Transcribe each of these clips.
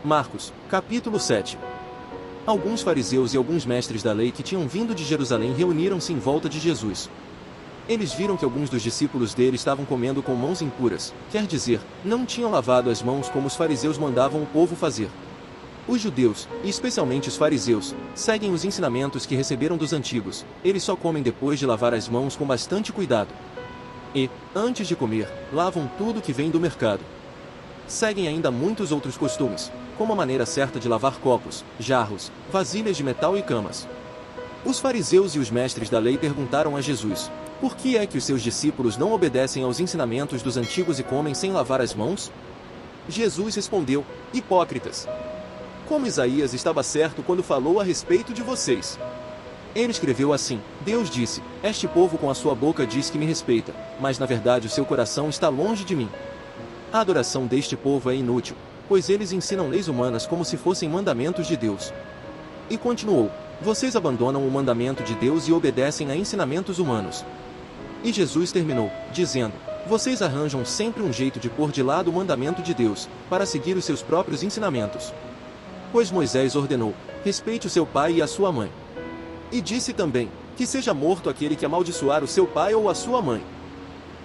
Marcos, capítulo 7. Alguns fariseus e alguns mestres da lei que tinham vindo de Jerusalém reuniram-se em volta de Jesus. Eles viram que alguns dos discípulos dele estavam comendo com mãos impuras, quer dizer, não tinham lavado as mãos como os fariseus mandavam o povo fazer. Os judeus, e especialmente os fariseus, seguem os ensinamentos que receberam dos antigos. Eles só comem depois de lavar as mãos com bastante cuidado. E, antes de comer, lavam tudo que vem do mercado. Seguem ainda muitos outros costumes, como a maneira certa de lavar copos, jarros, vasilhas de metal e camas. Os fariseus e os mestres da lei perguntaram a Jesus: por que é que os seus discípulos não obedecem aos ensinamentos dos antigos e comem sem lavar as mãos? Jesus respondeu: hipócritas! Como Isaías estava certo quando falou a respeito de vocês. Ele escreveu assim: Deus disse, este povo com a sua boca diz que me respeita, mas na verdade o seu coração está longe de mim. A adoração deste povo é inútil, pois eles ensinam leis humanas como se fossem mandamentos de Deus. E continuou: vocês abandonam o mandamento de Deus e obedecem a ensinamentos humanos. E Jesus terminou, dizendo: vocês arranjam sempre um jeito de pôr de lado o mandamento de Deus, para seguir os seus próprios ensinamentos. Pois Moisés ordenou: respeite o seu pai e a sua mãe. E disse também, que seja morto aquele que amaldiçoar o seu pai ou a sua mãe.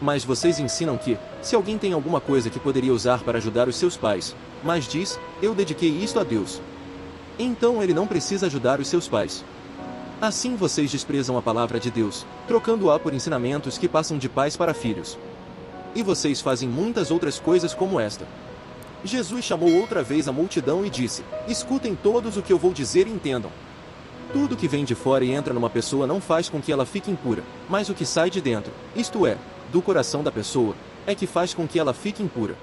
Mas vocês ensinam que, se alguém tem alguma coisa que poderia usar para ajudar os seus pais, mas diz, eu dediquei isto a Deus, então ele não precisa ajudar os seus pais. Assim vocês desprezam a palavra de Deus, trocando-a por ensinamentos que passam de pais para filhos. E vocês fazem muitas outras coisas como esta. Jesus chamou outra vez a multidão e disse: escutem todos o que eu vou dizer e entendam. Tudo que vem de fora e entra numa pessoa não faz com que ela fique impura, mas o que sai de dentro, isto é, do coração da pessoa, é que faz com que ela fique impura.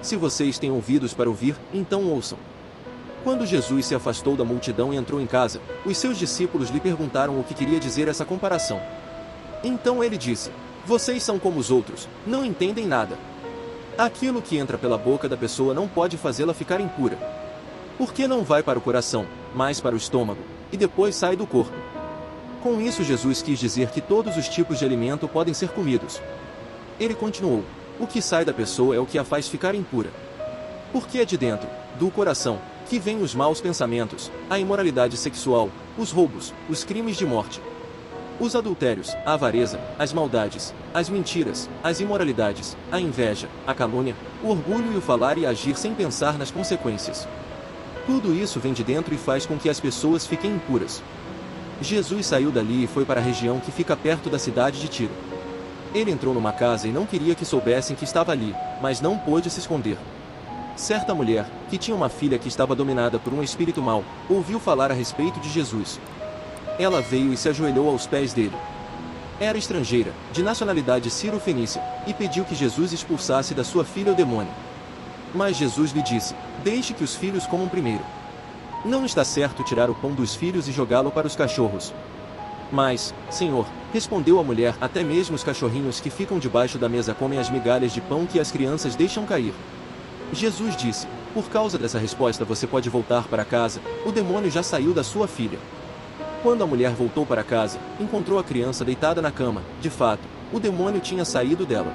Se vocês têm ouvidos para ouvir, então ouçam. Quando Jesus se afastou da multidão e entrou em casa, os seus discípulos lhe perguntaram o que queria dizer essa comparação. Então ele disse: vocês são como os outros, não entendem nada. Aquilo que entra pela boca da pessoa não pode fazê-la ficar impura. Porque não vai para o coração, mas para o estômago, e depois sai do corpo. Com isso Jesus quis dizer que todos os tipos de alimento podem ser comidos. Ele continuou: o que sai da pessoa é o que a faz ficar impura. Porque é de dentro, do coração, que vêm os maus pensamentos, a imoralidade sexual, os roubos, os crimes de morte, os adultérios, a avareza, as maldades, as mentiras, as imoralidades, a inveja, a calúnia, o orgulho e o falar e agir sem pensar nas consequências. Tudo isso vem de dentro e faz com que as pessoas fiquem impuras. Jesus saiu dali e foi para a região que fica perto da cidade de Tiro. Ele entrou numa casa e não queria que soubessem que estava ali, mas não pôde se esconder. Certa mulher, que tinha uma filha que estava dominada por um espírito mau, ouviu falar a respeito de Jesus. Ela veio e se ajoelhou aos pés dele. Era estrangeira, de nacionalidade sírio-fenícia, e pediu que Jesus expulsasse da sua filha o demônio. Mas Jesus lhe disse: deixe que os filhos comam primeiro. Não está certo tirar o pão dos filhos e jogá-lo para os cachorros. Mas, Senhor, respondeu a mulher, até mesmo os cachorrinhos que ficam debaixo da mesa comem as migalhas de pão que as crianças deixam cair. Jesus disse: por causa dessa resposta você pode voltar para casa, o demônio já saiu da sua filha. Quando a mulher voltou para casa, encontrou a criança deitada na cama. De fato, o demônio tinha saído dela.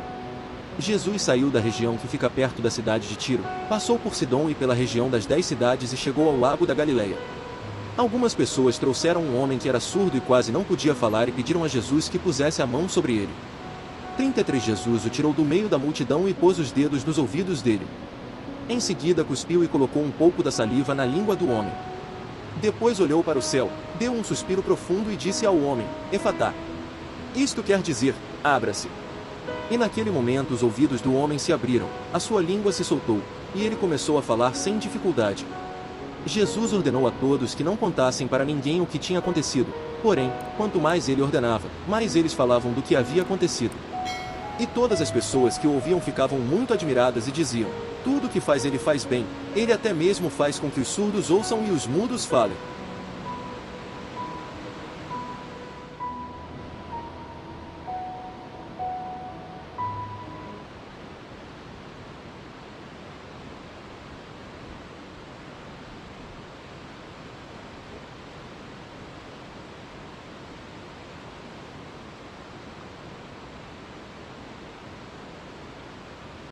Jesus saiu da região que fica perto da cidade de Tiro, passou por Sidom e pela região das 10 cidades e chegou ao lago da Galileia. Algumas pessoas trouxeram um homem que era surdo e quase não podia falar e pediram a Jesus que pusesse a mão sobre ele. 33 Jesus o tirou do meio da multidão e pôs os dedos nos ouvidos dele. Em seguida cuspiu e colocou um pouco da saliva na língua do homem. Depois olhou para o céu, deu um suspiro profundo e disse ao homem: Efatá. Isto quer dizer: abra-se. E naquele momento os ouvidos do homem se abriram, a sua língua se soltou, e ele começou a falar sem dificuldade. Jesus ordenou a todos que não contassem para ninguém o que tinha acontecido, porém, quanto mais ele ordenava, mais eles falavam do que havia acontecido. E todas as pessoas que o ouviam ficavam muito admiradas e diziam: tudo o que faz ele faz bem, ele até mesmo faz com que os surdos ouçam e os mudos falem.